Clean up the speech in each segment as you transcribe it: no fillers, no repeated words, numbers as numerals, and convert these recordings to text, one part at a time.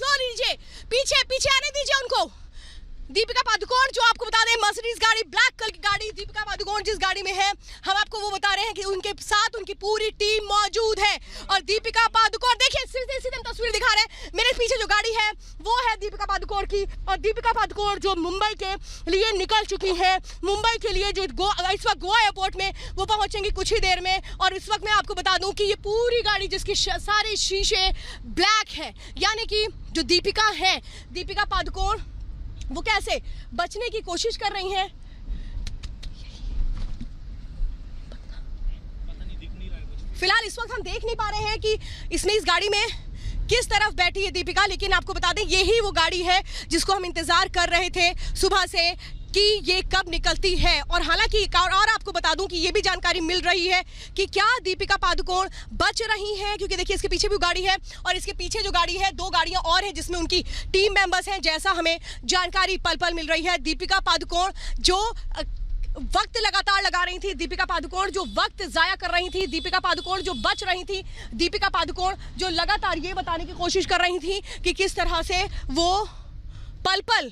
Slow लीजिए, पीछे पीछे आने दीजिए उनको। दीपिका पादुकोण, जो आपको बता दें मर्सिडीज गाड़ी, ब्लैक कलर की गाड़ी, दीपिका पादुकोण जिस गाड़ी में है, हम आपको वो बता रहे हैं कि उनके साथ उनकी पूरी टीम मौजूद है। और दीपिका पादुकोण देखिए, सीधे हम तस्वीर दिखा रहे हैं, मेरे पीछे जो गाड़ी है वो है दीपिका पादुकोण की। और दीपिका पादुकोण जो मुंबई के लिए निकल चुकी है, मुंबई के लिए जो इस वक्त गोवा एयरपोर्ट में वो पहुंचेंगी कुछ ही देर में। और इस वक्त मैं आपको बता दूं कि ये पूरी गाड़ी जिसकी सारे शीशे ब्लैक है, यानी कि जो दीपिका है, दीपिका पादुकोण वो कैसे बचने की कोशिश कर रही हैं। फिलहाल इस वक्त हम देख नहीं पा रहे हैं कि इसमें इस गाड़ी में किस तरफ बैठी है दीपिका, लेकिन आपको बता दें यही वो गाड़ी है जिसको हम इंतजार कर रहे थे सुबह से कि ये कब निकलती है। और हालांकि और आपको बता दूं कि ये भी जानकारी मिल रही है कि क्या दीपिका पादुकोण बच रही हैं, क्योंकि देखिए इसके पीछे भी गाड़ी है और इसके पीछे जो गाड़ी है 2 गाड़ियां और हैं जिसमें उनकी टीम मेंबर्स हैं, जैसा हमें जानकारी पल पल मिल रही है। दीपिका पादुकोण जो वक्त लगातार लगा रही थी, दीपिका पादुकोण जो वक्त जाया कर रही थी, दीपिका पादुकोण जो बच रही थी, दीपिका पादुकोण जो लगातार ये बताने की कोशिश कर रही थी कि किस तरह से वो पल पल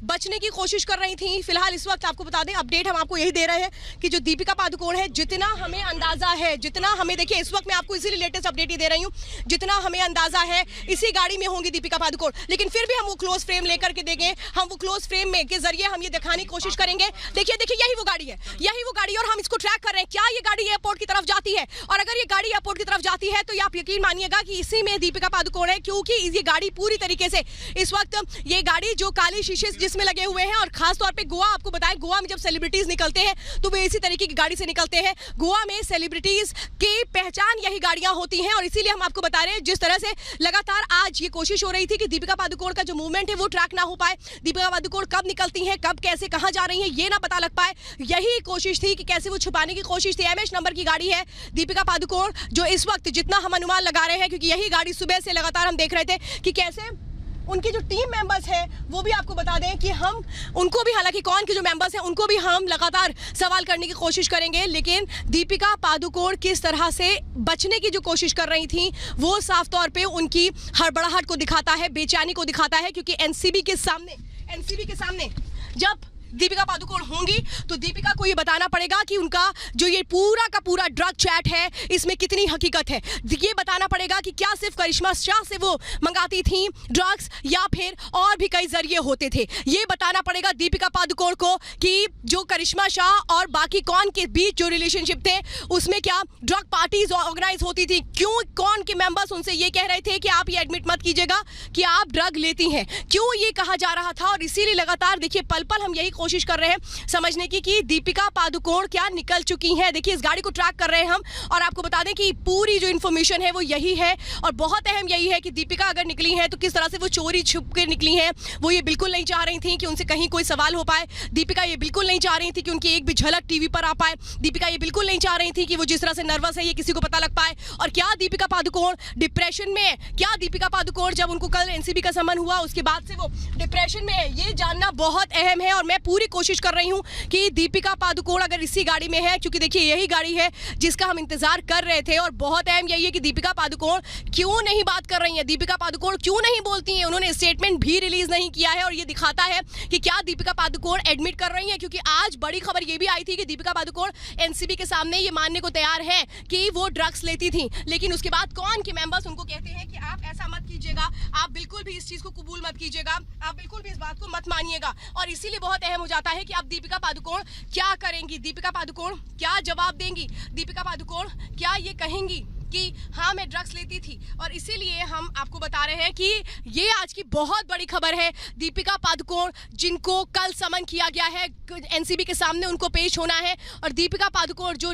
बचने की कोशिश कर रही थी। फिलहाल इस वक्त आपको बता दें, अपडेट हम आपको यही दे रहे हैं कि जो दीपिका पादुकोण है, जितना हमें अंदाजा है, जितना हमें देखिए इस वक्त मैं आपको इसीलिए लेटेस्ट अपडेट ही दे रही हूँ, जितना हमें अंदाजा है इसी गाड़ी में होंगी दीपिका पादुकोण। लेकिन फिर भी हम वो क्लोज फ्रेम लेकर के देंगे, हम वो क्लोज फ्रेम में के जरिए हम ये दिखाने की कोशिश करेंगे। देखिए यही वो गाड़ी है, यही वो गाड़ी, और हम इसको ट्रैक कर रहे हैं। क्या ये गाड़ी एयरपोर्ट की तरफ जाती है? और अगर ये गाड़ी एयरपोर्ट की तरफ जाती है तो आप यकीन मानिएगा कि इसी में दीपिका पादुकोण है, क्योंकि ये गाड़ी पूरी तरीके से इस वक्त ये गाड़ी जो काली शीशे जिसमें लगे हुए हैं, और खास तौर पे गोवा, आपको बताएं गोवा में जब सेलिब्रिटीज निकलते हैं तो वे इसी तरीके की गाड़ी से निकलते हैं। गोवा में सेलिब्रिटीज की पहचान यही गाड़ियां होती हैं, और इसीलिए हम आपको बता रहे हैं जिस तरह से लगातार आज ये कोशिश हो रही थी कि दीपिका पादुकोण का जो मूवमेंट है वो ट्रैक ना हो पाए, दीपिका पादुकोण कब निकलती हैं, कब कैसे कहां जा रही हैं ये ना पता लग पाए, यही कोशिश थी कि कैसे वो छुपाने की कोशिश थी। MS नंबर की गाड़ी है दीपिका पादुकोण, जो इस वक्त जितना हम अनुमान लगा रहे हैं, क्योंकि यही गाड़ी सुबह से लगातार हम देख रहे थे कि कैसे उनकी जो टीम मेंबर्स हैं वो भी आपको बता दें कि हम उनको भी, हालांकि कौन के जो मेंबर्स हैं उनको भी हम लगातार सवाल करने की कोशिश करेंगे, लेकिन दीपिका पादुकोण किस तरह से बचने की जो कोशिश कर रही थी वो साफ तौर पे उनकी हड़बड़ाहट को दिखाता है, बेचैनी को दिखाता है। क्योंकि एनसीबी के सामने जब दीपिका पादुकोण होंगी तो दीपिका को ये बताना पड़ेगा कि उनका जो ये पूरा का पूरा ड्रग चैट है इसमें कितनी हकीकत है। ये बताना पड़ेगा कि क्या सिर्फ करिश्मा शाह से वो मंगाती थी ड्रग्स या फिर और भी कई जरिए होते थे। ये बताना पड़ेगा दीपिका पादुकोण को कि जो करिश्मा शाह और बाकी कौन के बीच जो रिलेशनशिप थे उसमें क्या ड्रग पार्टीज ऑर्गेनाइज होती थी, क्यों कौन के मेंबर्स उनसे ये कह रहे थे कि आप ये एडमिट मत कीजिएगा कि आप ड्रग लेती हैं, क्यों ये कहा जा रहा था। और इसीलिए लगातार देखिए पल पल हम यही कोशिश कर रहे हैं समझने की कि दीपिका पादुकोण क्या निकल चुकी हैं। देखिए इस गाड़ी को ट्रैक कर रहे हैं हम, और आपको बता दें कि पूरी जो इन्फॉर्मेशन है वो यही है, और बहुत अहम यही है कि दीपिका अगर निकली हैं तो किस तरह से वो चोरी छुप के निकली हैं। वो ये बिल्कुल नहीं चाह रही थी कि उनसे कहीं कोई सवाल हो पाए, दीपिका ये बिल्कुल नहीं चाह रही थी कि उनकी एक भी झलक टीवी पर आ पाए, दीपिका ये बिल्कुल नहीं चाह रही थी कि वो जिस तरह से नर्वस है ये किसी को पता लग पाए। और क्या दीपिका पादुकोण डिप्रेशन में है? क्या दीपिका पादुकोण जब उनको कल एनसीबी का समन हुआ उसके बाद से वो डिप्रेशन में है? ये जानना बहुत अहम है, और मैं पूरी कोशिश कर रही हूं कि दीपिका पादुकोण अगर इसी गाड़ी में है, क्योंकि देखिए यही गाड़ी है जिसका हम इंतजार कर रहे थे। और बहुत अहम यही है कि दीपिका पादुकोण क्यों नहीं बात कर रही है, दीपिका पादुकोण क्यों नहीं बोलती हैं। उन्होंने स्टेटमेंट भी रिलीज नहीं किया है, और ये दिखाता है कि क्या दीपिका पादुकोण एडमिट कर रही है। क्योंकि आज बड़ी खबर ये भी आई थी कि दीपिका पादुकोण एनसीबी के सामने ये मानने को तैयार है कि वो ड्रग्स लेती थी, लेकिन उसके बाद कौन के मेंबर्स उनको कहते हैं कि आप ऐसा मत कीजिएगा, आप बिल्कुल भी इस चीज को कबूल मत कीजिएगा, आप बिल्कुल भी इस बात को मत मानिएगा। और इसीलिए बहुत अहम हो जाता है कि अब दीपिका पादुकोण क्या करेंगी, दीपिका पादुकोण क्या जवाब देंगी, दीपिका पादुकोण क्या ये कहेंगी कि हाँ मैं ड्रग्स लेती थी। और इसीलिए हम आपको बता रहे हैं कि ये आज की बहुत बड़ी खबर है। दीपिका पादुकोण जिनको कल समन किया गया है एनसीबी के सामने, उनको पेश होना है, और दीपिका पादुकोण जो